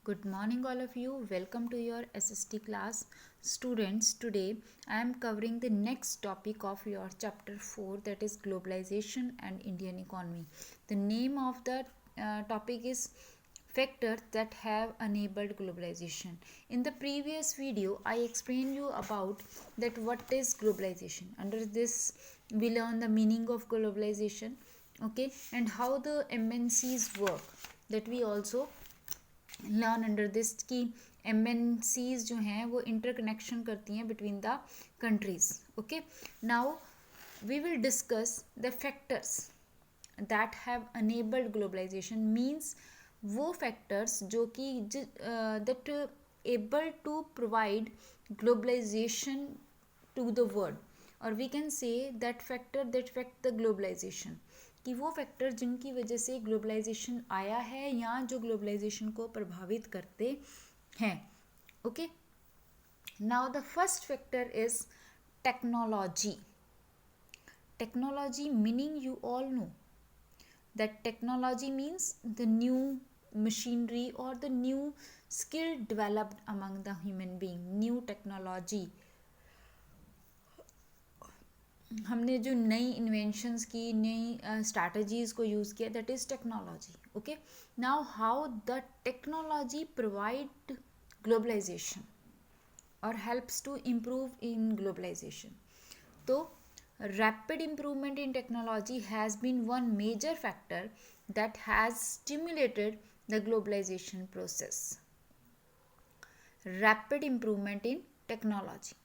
Good morning, all of you. Welcome to your SST class. Students, today I am covering the next topic of your chapter 4, that is globalization and Indian economy. The name of the topic is factors that have enabled globalization. In the previous video, I explained you about that what is globalization. Under this, we learn the meaning of globalization, okay, and how the MNCs work. That we also learn under this की M N Cs जो हैं वो interconnection करती हैं between the countries. Okay, now we will discuss the factors that have enabled globalisation. Means वो factors जो कि that able to provide globalisation to the world, और we can say that factor that fact the globalisation, कि वो factor जिनकी वजह से globalisation आया है या जो ग्लोबलाइजेशन को प्रभावित करते हैं. Okay, now the first factor is technology. Technology meaning you all know that technology means the new machinery or the new skill developed among the human being. New technology, हमने जो नई इन्वेंशंस की, नई strategies को use किया, that is technology. Okay, now how the technology provide globalisation और helps to improve in globalisation. तो rapid improvement in technology has been one major factor that has stimulated the globalization process. Rapid improvement in technology,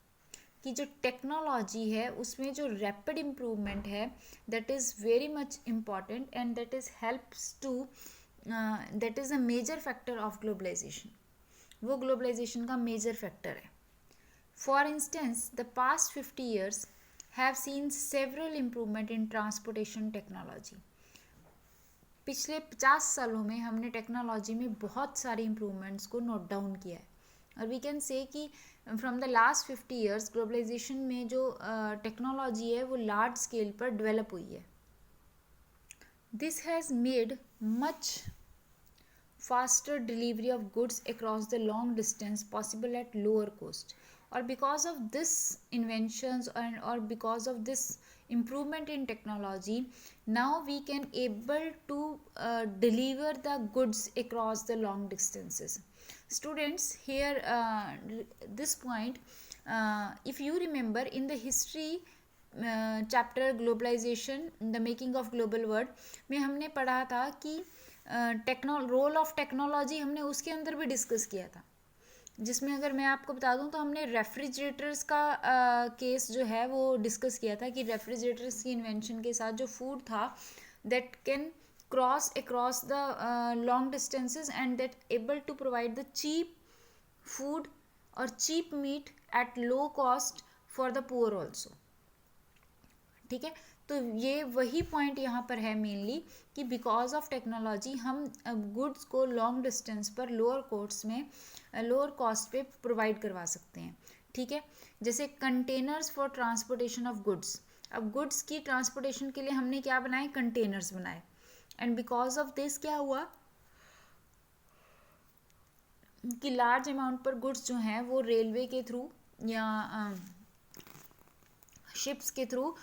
कि जो technology है उसमें जो rapid improvement है that is very much important and that is helps to that is a major factor of globalisation. वो globalisation का major factor है. For instance the past 50 years have seen several improvement in transportation technology. पिछले 50 सालों में हमने technology में बहुत सारी इम्प्रूवमेंट्स को नोट डाउन किया है, और वी कैन से कि from the last 50 years globalisation में जो टेक्नोलॉजी है वो लार्ज स्केल पर डेवलप हुई है. This has made much faster delivery of goods across the long distance possible at lower cost. Or because of this inventions or because of this improvement in technology, now we can able to deliver the goods across the long distances. Students, here this point, if you remember in the history chapter globalization, the making of global world में हमने पढ़ा था कि role of technology हमने उसके अंदर भी discuss किया था, जिसमें अगर मैं आपको बता दूं तो हमने रेफ्रिजरेटर्स का केस जो है वो डिस्कस किया था कि रेफ्रिजरेटर्स की इन्वेंशन के साथ जो फूड था that can cross across the long distances and that able to provide the cheap food और cheap meat at low cost for the poor also. ठीक है, तो ये वही पॉइंट यहाँ पर है मेनली कि बिकॉज ऑफ टेक्नोलॉजी हम गुड्स को लॉन्ग डिस्टेंस पर लोअर कॉस्ट पे प्रोवाइड करवा सकते हैं. ठीक है, जैसे containers for transportation of goods. अब गुड्स की ट्रांसपोर्टेशन के लिए हमने क्या बनाए, कंटेनर्स बनाए, एंड बिकॉज ऑफ दिस क्या हुआ कि लार्ज अमाउंट पर गुड्स जो हैं वो रेलवे के थ्रू या शिप्स के थ्रू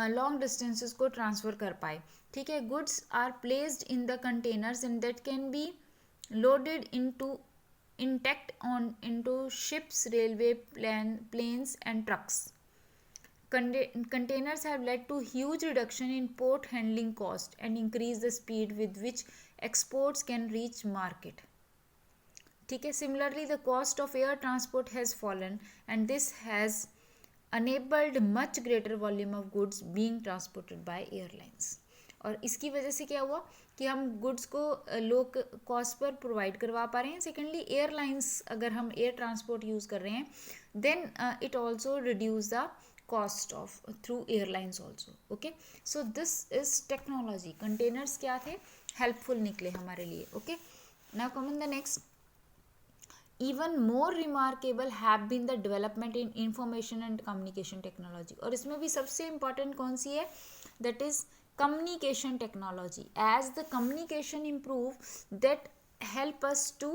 लॉन्ग डिस्टेंसेस को ट्रांसफ़र कर पाए. ठीक है, goods are placed in the containers and that can be loaded into ships, railway planes and trucks. Containers have led to huge reduction in port handling cost and increase the speed with which exports can reach market. ठीक है, similarly the cost of air transport has fallen and this has enabled much greater volume of goods being transported by airlines. और इसकी वजह से क्या हुआ कि हम गुड्स को लो कॉस्ट पर प्रोवाइड करवा पा रहे हैं. सेकेंडली एयरलाइंस, अगर हम एयर ट्रांसपोर्ट यूज़ कर रहे हैं then it also reduce the cost of through airlines also. Okay, so this is technology. Containers क्या थे, हेल्पफुल निकले हमारे लिए. Okay, now come in the next. Even more remarkable have been the development in information and communication technology. और इसमें भी सबसे important कौन सी है, that is communication technology. As the communication improve, that help us to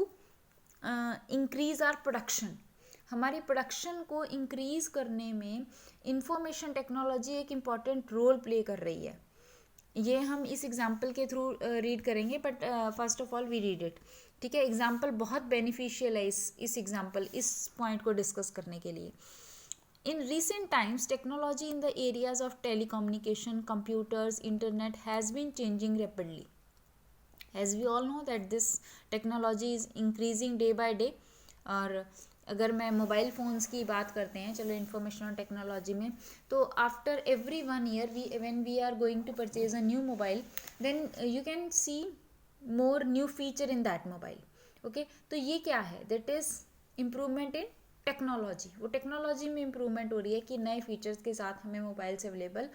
increase our production, हमारी production को increase करने में इंफॉर्मेशन टेक्नोलॉजी एक इम्पॉर्टेंट रोल प्ले कर रही है. ये हम इस एग्जाम्पल के थ्रू रीड करेंगे, but first of all we read it. ठीक है, एग्जाम्पल बहुत बेनिफिशियल है इस एग्जाम्पल, इस पॉइंट को डिस्कस करने के लिए. In recent times, technology in the areas of telecommunication, computers, internet has been changing rapidly. As we all know that this technology is increasing day by day. और अगर मैं मोबाइल फ़ोन्स की बात करते हैं, चलो इंफॉर्मेशन टेक्नोलॉजी में, तो after every 1 year when we are going to purchase a new mobile, then you can see more new feature in that mobile. Okay, तो ये क्या है, that is improvement in technology. वो टेक्नोलॉजी में improvement हो रही है कि नए फीचर्स के साथ हमें मोबाइल से अवेलेबल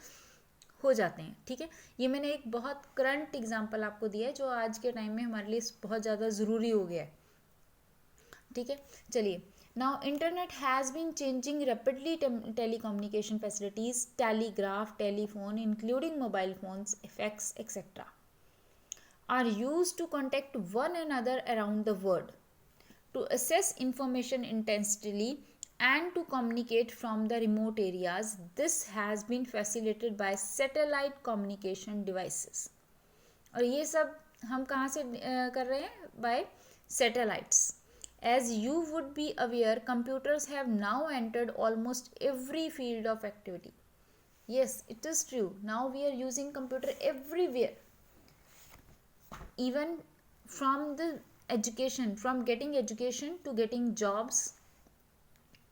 हो जाते हैं. ठीक है, ये मैंने एक बहुत करंट एग्जांपल आपको दिया है जो आज के टाइम में हमारे लिए बहुत ज़्यादा ज़रूरी हो गया है. ठीक है, चलिए. Now internet has been changing rapidly. Telecommunication facilities, telegraph, telephone including mobile phones, fax etcetera are used to contact one another around the world, to assess information intensely and to communicate from the remote areas. This has been facilitated by satellite communication devices. और ये सब हम कहाँ से कर रहे हैं? By satellites. As you would be aware, computers have now entered almost every field of activity. Yes, it is true. Now we are using computer everywhere. Even from the education, from getting education to getting jobs,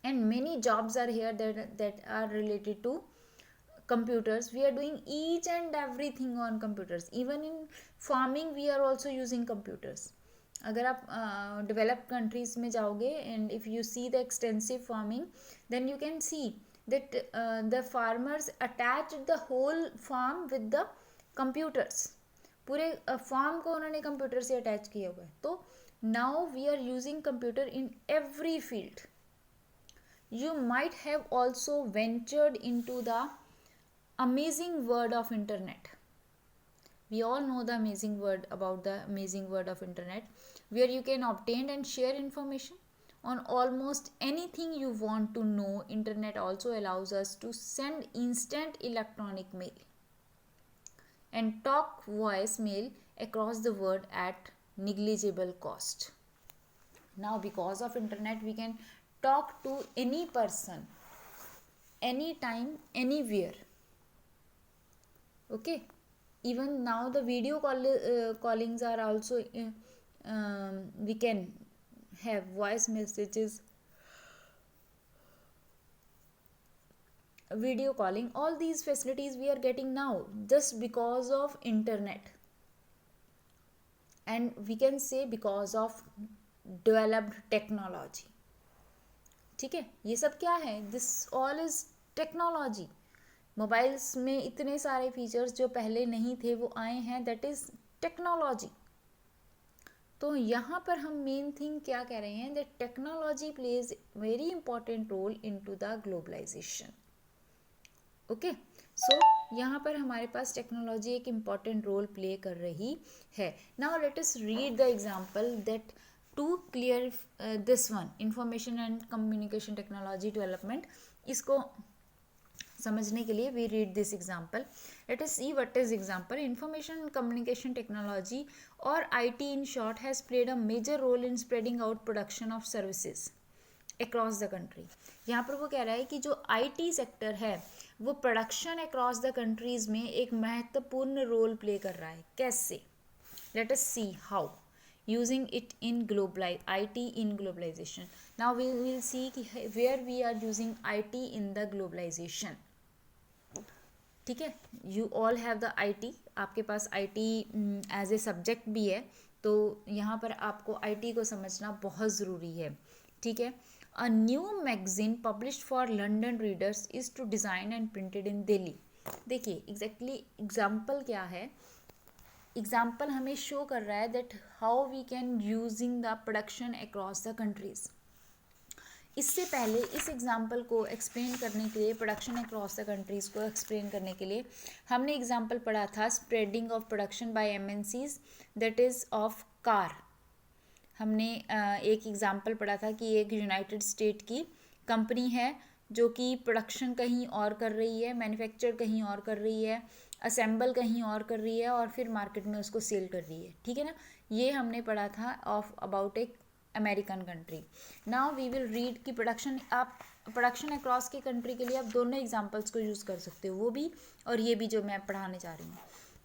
and many jobs are here that are related to computers. We are doing each and everything on computers. Even in farming we are also using computers. अगर आप developed countries में जाओगे and if you see the extensive farming, then you can see that the farmers attached the whole farm with the computers. पूरे form को उन्होंने computer से attach किया हुआ है. तो now we are using computer in every field. You might have also ventured into the amazing word of internet. we all know the amazing word about the amazing word of internet, where you can obtain and share information on almost anything you want to know. Internet also allows us to send instant electronic mail and talk voicemail across the world at negligible cost. Now because of internet we can talk to any person anytime anywhere. Okay, even now the video callings are also we can have voice messages, video calling. All these facilities we are getting now just because of internet, and we can say because of developed technology. ठीक है, ये सब क्या है? This all is technology. Mobiles में इतने सारे features जो पहले नहीं थे वो आए हैं, दैट इज टेक्नोलॉजी. तो यहाँ पर हम मेन थिंग क्या कह रहे हैं, that technology plays very important role into the globalisation. Okay, so यहाँ पर हमारे पास टेक्नोलॉजी एक इम्पॉर्टेंट रोल प्ले कर रही है. Now let us read the example that to clear this one, information and communication technology development. इसको समझने के लिए we read this example. Let us see what is example. Information and communication technology और IT in short has played a major role in spreading out production of services across the country. यहाँ पर वो कह रहा है कि जो IT sector है वो प्रोडक्शन अक्रॉस द कंट्रीज में एक महत्वपूर्ण रोल प्ले कर रहा है. कैसे? Late us see how. Using it in IT in globalization. Now we will see where we are using IT in the globalization. ठीक है, you all have the IT. आपके पास IT एज ए सब्जेक्ट भी है, तो यहाँ पर आपको IT को समझना बहुत ज़रूरी है. ठीक है. A new magazine published for London readers is to design and printed in Delhi. देखिए एग्जैक्टली एग्जाम्पल क्या है. एग्जाम्पल हमें शो कर रहा है that how we can using the production across the countries. इससे पहले इस एग्जाम्पल को एक्सप्लेन करने के लिए, प्रोडक्शन अक्रॉस द कंट्रीज को एक्सप्लेन करने के लिए हमने एग्जाम्पल पढ़ा था spreading of production by MNCs, that is of car. हमने एक एग्जांपल पढ़ा था कि एक यूनाइटेड स्टेट की कंपनी है जो कि प्रोडक्शन कहीं और कर रही है, मैन्युफैक्चर कहीं और कर रही है, असेंबल कहीं और कर रही है और फिर मार्केट में उसको सेल कर रही है, ठीक है ना। ये हमने पढ़ा था ऑफ अबाउट एक American country. Now we will read की प्रोडक्शन, आप प्रोडक्शन अक्रॉस की कंट्री के लिए आप दोनों एग्जांपल्स को यूज़ कर सकते हो, वो भी और ये भी जो मैं पढ़ाने जा रही हूँ।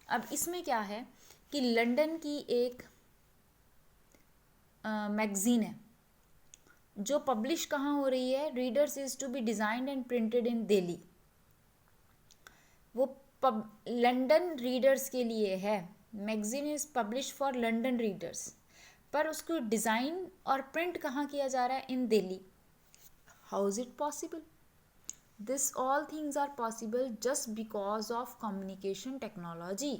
अब इसमें क्या है कि लंदन की एक मैगजीन है जो पब्लिश कहाँ हो रही है, readers is to be designed and printed in Delhi. वो लंदन रीडर्स के लिए है, magazine is publish for London readers, पर उसको डिज़ाइन और प्रिंट कहाँ किया जा रहा है, in Delhi. How is it possible? This all things are possible just because of communication technology,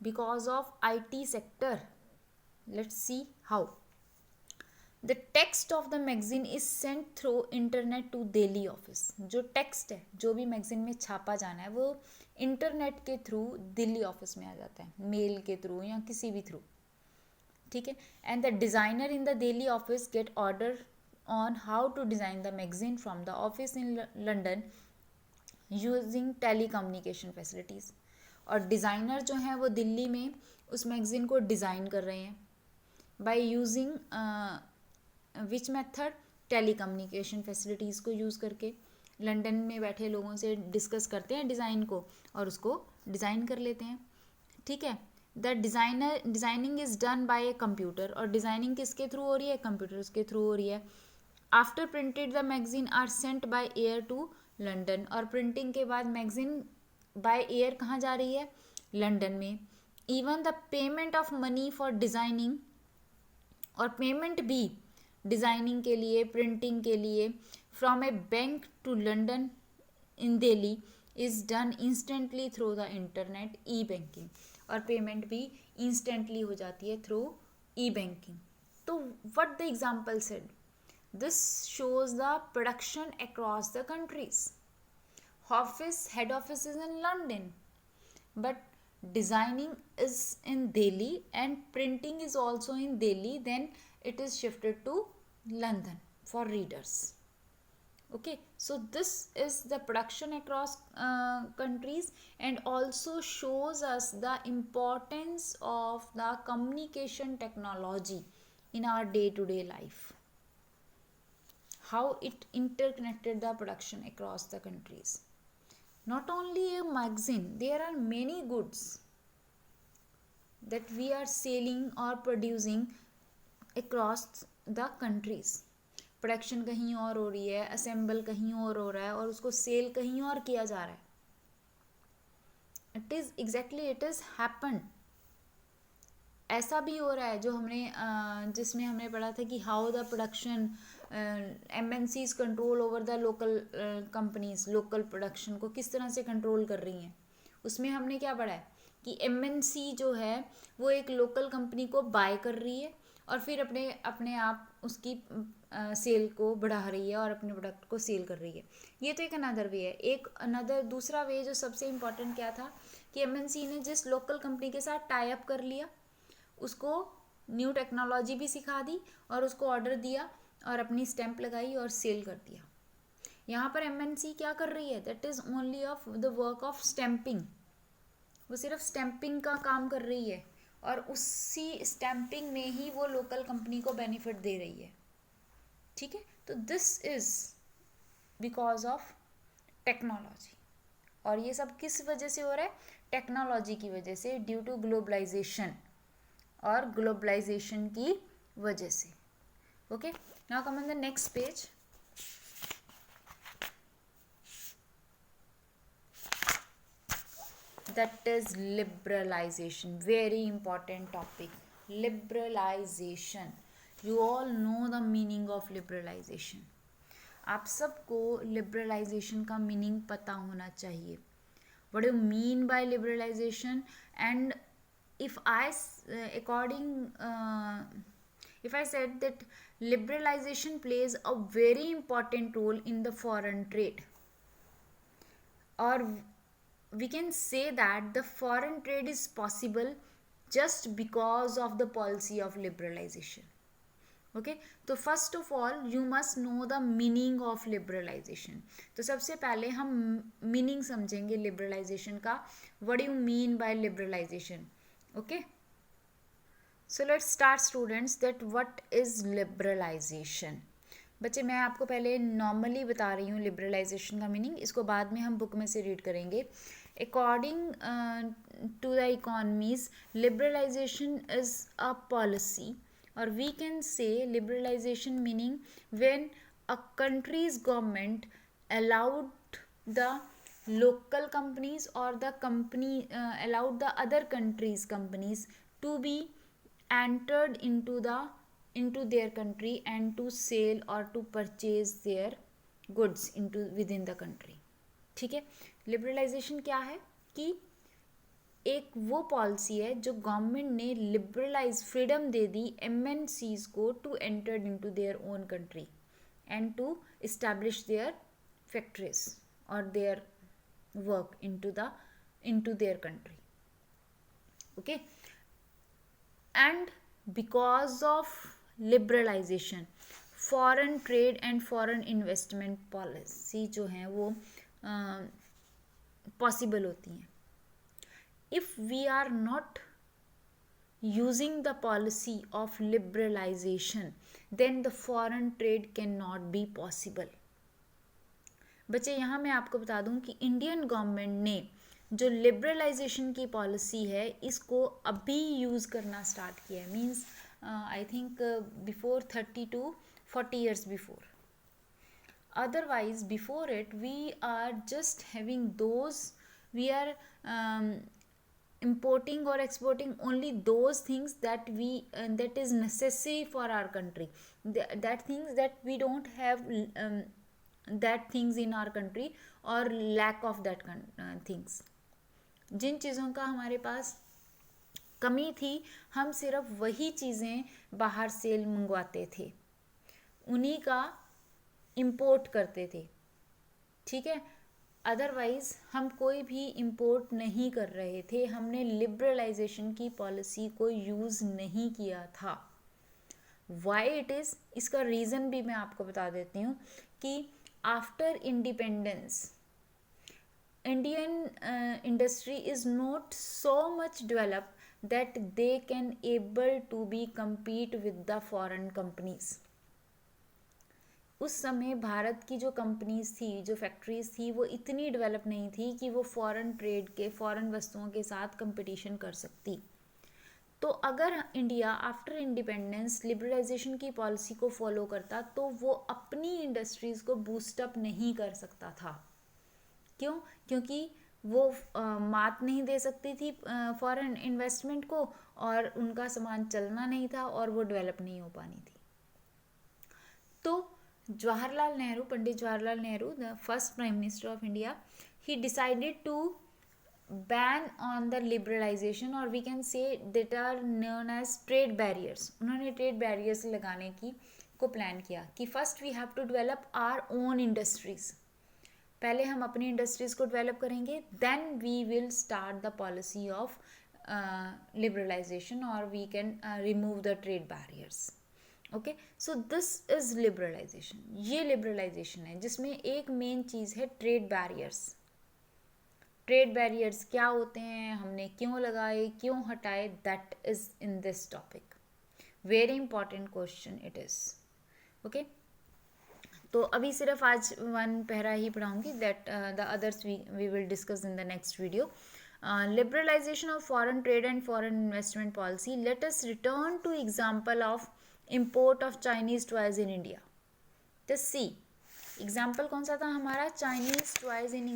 because of IT sector. Let's see how. The text of the magazine is sent through internet to Delhi office. जो text है, जो भी magazine में छापा जाना है, वो internet के थ्रू दिल्ली ऑफिस में आ जाता है, मेल के थ्रू या किसी भी थ्रू, ठीक है। And the designer in the Delhi office get order on how to design the magazine from the office in London using telecommunication facilities. और डिज़ाइनर जो हैं वो दिल्ली में उस मैगज़ीन को डिज़ाइन कर रहे हैं by using which method, telecommunication facilities को यूज़ करके। लंदन में बैठे लोगों से डिस्कस करते हैं डिज़ाइन को और उसको डिज़ाइन कर लेते हैं, ठीक है। The designing is done by a computer, और डिज़ाइनिंग किसके थ्रू हो रही है, कंप्यूटर्स के थ्रू हो रही है। After printed the magazine are sent by air to London, और प्रिंटिंग के बाद मैगज़ीन बाय एयर कहाँ जा रही है, लंदन में। Even the payment of money for designing, और पेमेंट भी डिज़ाइनिंग के लिए, प्रिंटिंग के लिए, from a bank to London in Delhi is done instantly through the internet, e banking. और पेमेंट भी इंस्टेंटली हो जाती है थ्रू ई बैंकिंग। तो what the example said, this shows the production across the countries. Head office is in London, but designing is in Delhi and printing is also in Delhi, then it is shifted to London for readers. Okay, so this is the production across countries, and also shows us the importance of the communication technology in our day-to-day life, how it interconnected the production across the countries. Not only a magazine, there are many goods that we are selling or producing across the countries. Production कहीं और हो रही है, assemble कहीं और हो रहा है, और उसको सेल कहीं और किया जा रहा है. It is exactly, it is happen. ऐसा भी हो रहा है जो हमने जिसमें हमने पढ़ा था कि how the production MNCs control over the local companies, local production को किस तरह से कंट्रोल कर रही हैं. उसमें हमने क्या पढ़ा है कि MNC जो है वो एक लोकल कंपनी को बाय कर रही है और फिर अपने आप उसकी सेल को बढ़ा रही है और अपने प्रोडक्ट को सेल कर रही है. ये तो एक अनदर वे है. एक अनदर दूसरा वे जो सबसे इम्पॉर्टेंट क्या था कि MNC ने जिस लोकल कंपनी के साथ टाई अप कर लिया, उसको न्यू टेक्नोलॉजी भी सिखा दी और उसको ऑर्डर दिया और अपनी स्टैंप लगाई और सेल कर दिया. यहाँ पर MNC क्या कर रही है, that is only of the work of stamping. वो सिर्फ स्टैंपिंग का काम कर रही है और उसी स्टैंपिंग में ही वो लोकल कंपनी को बेनिफिट दे रही है. ठीक है, तो this is because of technology. और ये सब किस वजह से हो रहा है, टेक्नोलॉजी की वजह से, ड्यू टू ग्लोबलाइजेशन, और ग्लोबलाइजेशन की वजह से. Okay, now come on the next page. That is liberalization, very important topic. Liberalization, you all know the meaning of liberalization. आप सबको liberalization का meaning पता होना चाहिए. What do you mean by liberalization? And if if I said that liberalization plays a very important role in the foreign trade, or we can say that the foreign trade is possible just because of the policy of liberalization. Okay तो first of all you must know the meaning of liberalisation. तो सबसे पहले हम meaning समझेंगे liberalisation का. What do you mean by liberalisation? Okay so let's start students that what is liberalisation. बच्चे मैं आपको पहले नॉर्मली बता रही हूँ लिबरलाइजेशन का मीनिंग, इसको बाद में हम बुक में से रीड करेंगे. According to the economies liberalisation is a policy, or we can say liberalization meaning when a country's government allowed the local companies or the company allowed the other countries companies to be entered into their country and to sell or to purchase their goods into within the country. ठीक है, liberalisation क्या है कि एक वो policy है जो government ने लिबरलाइज फ्रीडम दे दी MNCs को to enter into their own country and to establish their factories और their work into their country. Okay and because of liberalisation foreign trade and foreign investment policy जो हैं वो possible होती हैं. If we are not using the policy of liberalization, then the foreign trade cannot be possible. बच्चे यहाँ मैं आपको बता दूँ कि इंडियन गवर्नमेंट ने जो लिबरलाइजेशन की पॉलिसी है इसको अभी यूज़ करना स्टार्ट किया है. Means I think before 30 to 40 years before. Otherwise before it we are just having those, we are importing or exporting only those things that we that is necessary for our country, that things that we don't have that things in our country or lack of that things. जिन चीज़ों का हमारे पास कमी थी हम सिर्फ वही चीज़ें बाहर से मंगवाते थे, उन्हीं का इंपोर्ट करते थे. ठीक है, अदरवाइज़ हम कोई भी इंपोर्ट नहीं कर रहे थे. हमने लिबरलाइजेशन की पॉलिसी को यूज़ नहीं किया था. वाई इट इज़, इसका रीज़न भी मैं आपको बता देती हूँ कि after independence Indian industry is not so much develop that they can able to be compete with the foreign companies. उस समय भारत की जो कंपनीज थी, जो फैक्ट्रीज थी, वो इतनी डेवलप नहीं थी कि वो फॉरेन ट्रेड के, फॉरेन वस्तुओं के साथ कंपटीशन कर सकती. तो अगर इंडिया आफ्टर इंडिपेंडेंस लिबरलाइजेशन की पॉलिसी को फॉलो करता तो वो अपनी इंडस्ट्रीज़ को बूस्टअप नहीं कर सकता था. क्यों? क्योंकि वो मात नहीं दे सकती थी फॉरेन इन्वेस्टमेंट को, और उनका सामान चलना नहीं था और वो डेवलप नहीं हो पानी थी. तो Jawaharlal Nehru, Pandit Jawaharlal Nehru, the first Prime Minister of India, he decided to ban on the liberalization, or we can say that are known as trade barriers. उन्होंने trade barriers लगाने की को plan किया कि first we have to develop our own industries. पहले हम अपनी industries को डेवलप करेंगे, then we will start the policy of liberalization, or we can remove the trade barriers. Okay so this is liberalisation. ये liberalisation है जिसमें एक main चीज़ है ट्रेड बैरियर्स. ट्रेड बैरियर्स क्या होते हैं, हमने क्यों लगाए, क्यों हटाए, that is in this topic. Very important question it is. Okay तो अभी सिर्फ आज वन पैरा ही पढ़ाऊंगी, that the others we will discuss in the next video. Liberalisation of foreign trade and foreign investment policy. Let us return to example of import of Chinese toys in India. तो सी example कौन सा था हमारा, Chinese toys in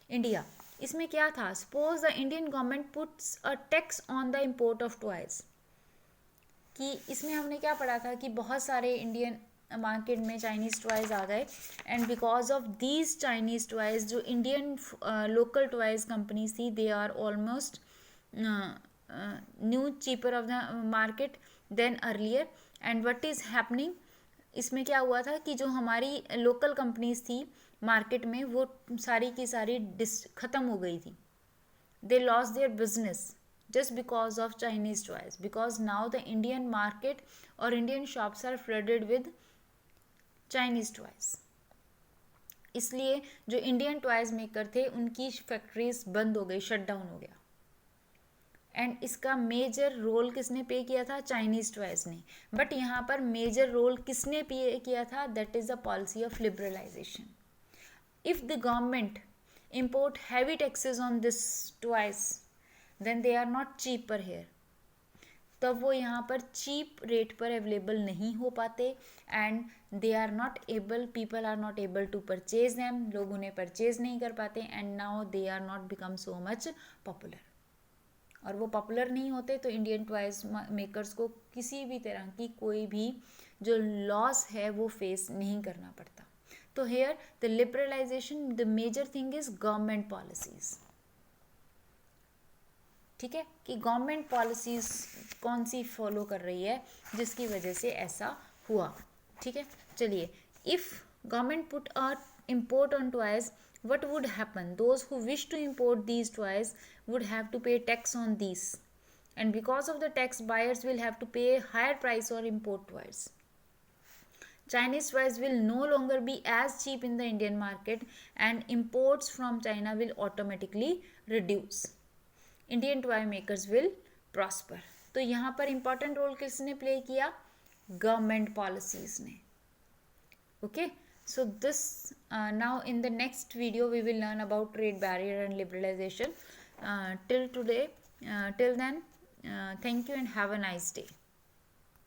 India. इसमें क्या था, suppose the Indian government puts a tax on the import of toys. कि इसमें हमने क्या पढ़ा था कि बहुत सारे इंडियन मार्केट में चाइनीज़ टॉयज आ गए, and because of these Chinese toys जो इंडियन लोकल टॉयज कंपनीज थी, they are almost new cheaper of the market than earlier. And what is happening, इसमें क्या हुआ था कि जो हमारी लोकल कंपनीज थी मार्केट में, वो सारी की सारी ख़त्म हो गई थी. They loss their business. just because of Chinese toys, because now the Indian market or Indian shops are flooded with Chinese toys. इसलिए जो इंडियन टॉयज मेकर थे उनकी फैक्ट्रीज बंद हो गई, शट डाउन हो गया. एंड इसका मेजर रोल किसने पे किया था? चाइनीज टॉयज ने. बट यहाँ पर मेजर रोल किसने पे किया था? That is the policy of liberalisation. If the government import heavy taxes on this toys, then they are not cheaper here. तब वो यहाँ पर चीप रेट पर अवेलेबल नहीं हो पाते and they are not able, people are not able to purchase them, लोग उन्हें परचेज नहीं कर पाते and now they are not become so much popular. और वो पॉपुलर नहीं होते तो इंडियन टॉयज मेकर्स को किसी भी तरह की कोई भी जो लॉस है वो फेस नहीं करना पड़ता. तो here the liberalisation, the major thing is government policies. ठीक है, कि गवर्नमेंट पॉलिसीज कौन सी फॉलो कर रही है जिसकी वजह से ऐसा हुआ. ठीक है, चलिए. If government put a import on toys, what would happen? Those who wish to import these toys would have to pay tax on these, and because of the tax, buyers will have to pay higher price or import toys. Chinese toys will no longer be as cheap in the Indian market and imports from China will automatically reduce. Indian toy makers will prosper. तो यहाँ पर important role किसने play किया? Government policies ने. Okay, so this now in the next video we will learn about trade barrier and liberalization. Till then, thank you and have a nice day.